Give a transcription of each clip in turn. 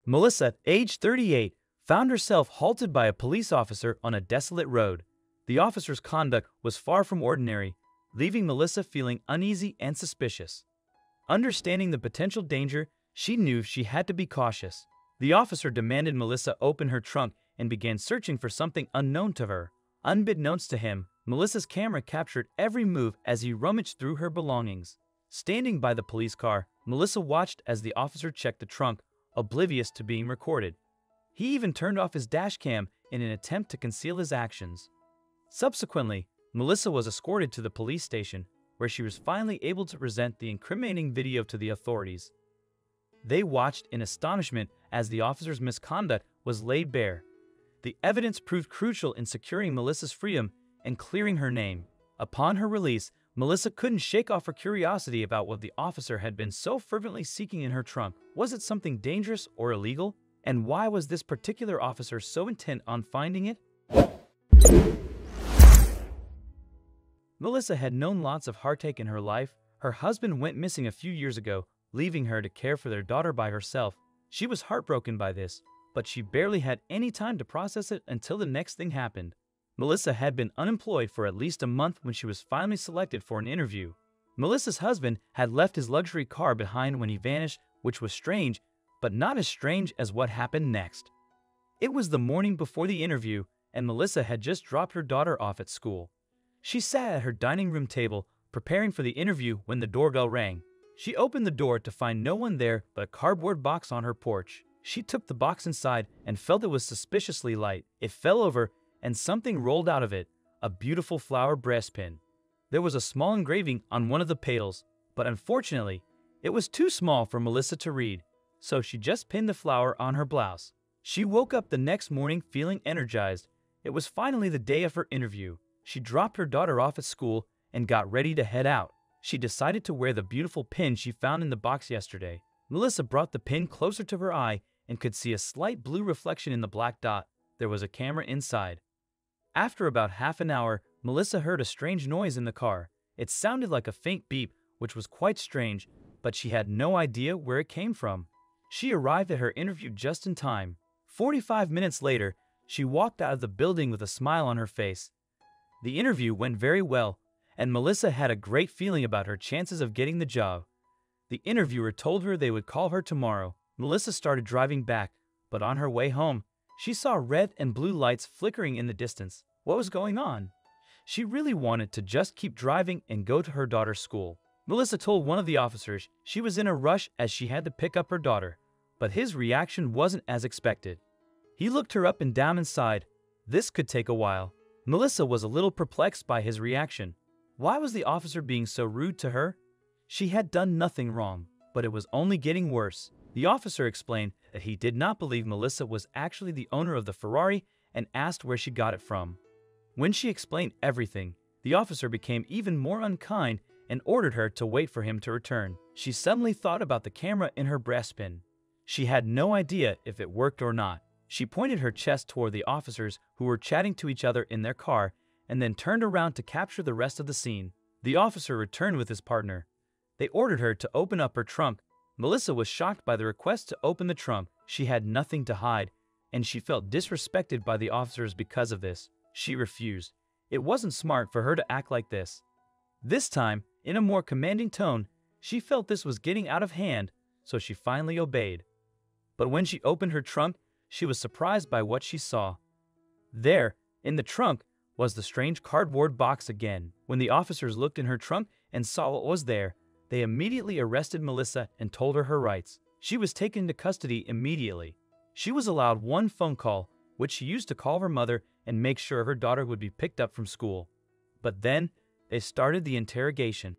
Melissa, age 38, found herself halted by a police officer on a desolate road. The officer's conduct was far from ordinary, leaving Melissa feeling uneasy and suspicious. Understanding the potential danger, she knew she had to be cautious. The officer demanded Melissa open her trunk and began searching for something unknown to her. Unbeknownst to him, Melissa's camera captured every move as he rummaged through her belongings. Standing by the police car, Melissa watched as the officer checked the trunk, oblivious to being recorded. He even turned off his dash cam in an attempt to conceal his actions. Subsequently, Melissa was escorted to the police station, where she was finally able to present the incriminating video to the authorities. They watched in astonishment as the officer's misconduct was laid bare. The evidence proved crucial in securing Melissa's freedom and clearing her name. Upon her release, Melissa couldn't shake off her curiosity about what the officer had been so fervently seeking in her trunk. Was it something dangerous or illegal? And why was this particular officer so intent on finding it? Melissa had known lots of heartache in her life. Her husband went missing a few years ago, leaving her to care for their daughter by herself. She was heartbroken by this, but she barely had any time to process it until the next thing happened. Melissa had been unemployed for at least a month when she was finally selected for an interview. Melissa's husband had left his luxury car behind when he vanished, which was strange, but not as strange as what happened next. It was the morning before the interview, and Melissa had just dropped her daughter off at school. She sat at her dining room table, preparing for the interview when the doorbell rang. She opened the door to find no one there but a cardboard box on her porch. She took the box inside and felt it was suspiciously light. It fell over, and something rolled out of it, a beautiful flower breastpin. There was a small engraving on one of the petals, but unfortunately, it was too small for Melissa to read, so she just pinned the flower on her blouse. She woke up the next morning feeling energized. It was finally the day of her interview. She dropped her daughter off at school and got ready to head out. She decided to wear the beautiful pin she found in the box yesterday. Melissa brought the pin closer to her eye and could see a slight blue reflection in the black dot. There was a camera inside. After about half an hour, Melissa heard a strange noise in the car. It sounded like a faint beep, which was quite strange, but she had no idea where it came from. She arrived at her interview just in time. 45 minutes later, she walked out of the building with a smile on her face. The interview went very well, and Melissa had a great feeling about her chances of getting the job. The interviewer told her they would call her tomorrow. Melissa started driving back, but on her way home, she saw red and blue lights flickering in the distance. What was going on? She really wanted to just keep driving and go to her daughter's school. Melissa told one of the officers she was in a rush as she had to pick up her daughter, but his reaction wasn't as expected. He looked her up and down and sighed. This could take a while. Melissa was a little perplexed by his reaction. Why was the officer being so rude to her? She had done nothing wrong, but it was only getting worse. The officer explained that he did not believe Melissa was actually the owner of the Ferrari and asked where she got it from. When she explained everything, the officer became even more unkind and ordered her to wait for him to return. She suddenly thought about the camera in her breastpin. She had no idea if it worked or not. She pointed her chest toward the officers who were chatting to each other in their car and then turned around to capture the rest of the scene. The officer returned with his partner. They ordered her to open up her trunk. Melissa was shocked by the request to open the trunk. She had nothing to hide, and she felt disrespected by the officers because of this. She refused. It wasn't smart for her to act like this. This time, in a more commanding tone, she felt this was getting out of hand, so she finally obeyed. But when she opened her trunk, she was surprised by what she saw. There, in the trunk, was the strange cardboard box again. When the officers looked in her trunk and saw what was there, they immediately arrested Melissa and told her her rights. She was taken into custody immediately. She was allowed one phone call, which she used to call her mother and make sure her daughter would be picked up from school. But then, they started the interrogation.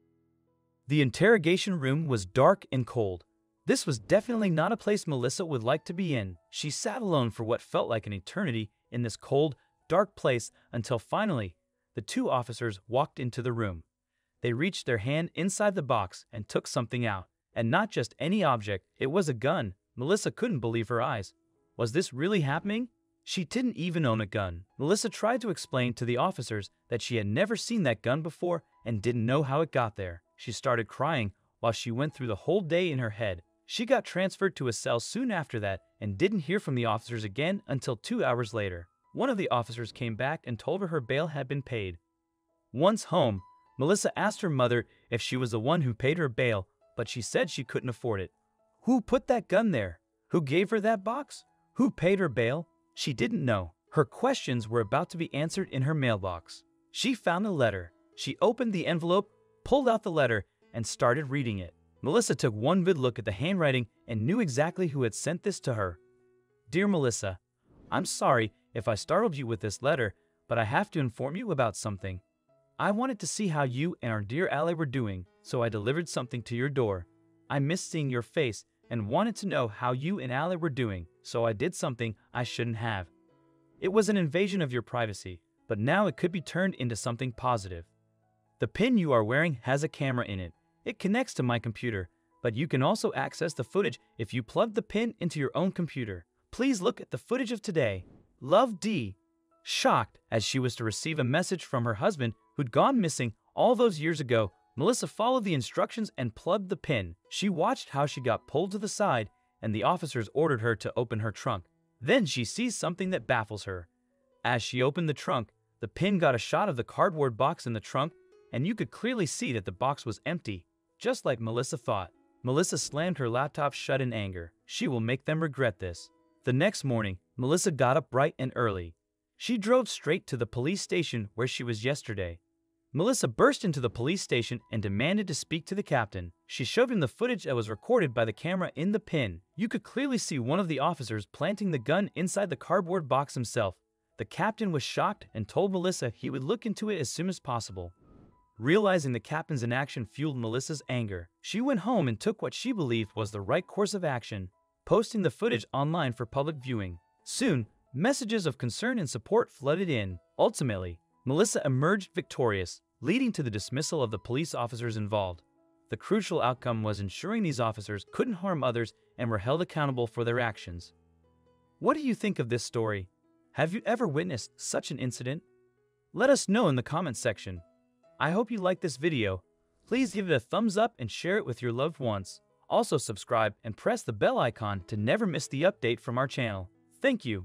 The interrogation room was dark and cold. This was definitely not a place Melissa would like to be in. She sat alone for what felt like an eternity in this cold, dark place until finally, the two officers walked into the room. They reached their hand inside the box and took something out. And not just any object, it was a gun. Melissa couldn't believe her eyes. Was this really happening? She didn't even own a gun. Melissa tried to explain to the officers that she had never seen that gun before and didn't know how it got there. She started crying while she went through the whole day in her head. She got transferred to a cell soon after that and didn't hear from the officers again until 2 hours later. One of the officers came back and told her bail had been paid. Once home, Melissa asked her mother if she was the one who paid her bail, but she said she couldn't afford it. Who put that gun there? Who gave her that box? Who paid her bail? She didn't know. Her questions were about to be answered in her mailbox. She found a letter. She opened the envelope, pulled out the letter, and started reading it. Melissa took one good look at the handwriting and knew exactly who had sent this to her. Dear Melissa, I'm sorry if I startled you with this letter, but I have to inform you about something. I wanted to see how you and our dear ally were doing, so I delivered something to your door. I missed seeing your face and wanted to know how you and ally were doing, so I did something I shouldn't have. It was an invasion of your privacy, but now it could be turned into something positive. The pin you are wearing has a camera in it. It connects to my computer, but you can also access the footage if you plug the pin into your own computer. Please look at the footage of today. Love, D. Shocked as she was to receive a message from her husband who'd gone missing all those years ago, Melissa followed the instructions and plugged the pin. She watched how she got pulled to the side and the officers ordered her to open her trunk. Then she sees something that baffles her. As she opened the trunk, the pin got a shot of the cardboard box in the trunk, and you could clearly see that the box was empty, just like Melissa thought. Melissa slammed her laptop shut in anger. She will make them regret this. The next morning, Melissa got up bright and early. She drove straight to the police station where she was yesterday. Melissa burst into the police station and demanded to speak to the captain. She showed him the footage that was recorded by the camera in the pin. You could clearly see one of the officers planting the gun inside the cardboard box himself. The captain was shocked and told Melissa he would look into it as soon as possible. Realizing the captain's inaction fueled Melissa's anger. She went home and took what she believed was the right course of action, posting the footage online for public viewing. Soon, messages of concern and support flooded in. Ultimately, Melissa emerged victorious, leading to the dismissal of the police officers involved. The crucial outcome was ensuring these officers couldn't harm others and were held accountable for their actions. What do you think of this story? Have you ever witnessed such an incident? Let us know in the comments section. I hope you liked this video. Please give it a thumbs up and share it with your loved ones. Also subscribe and press the bell icon to never miss the update from our channel. Thank you.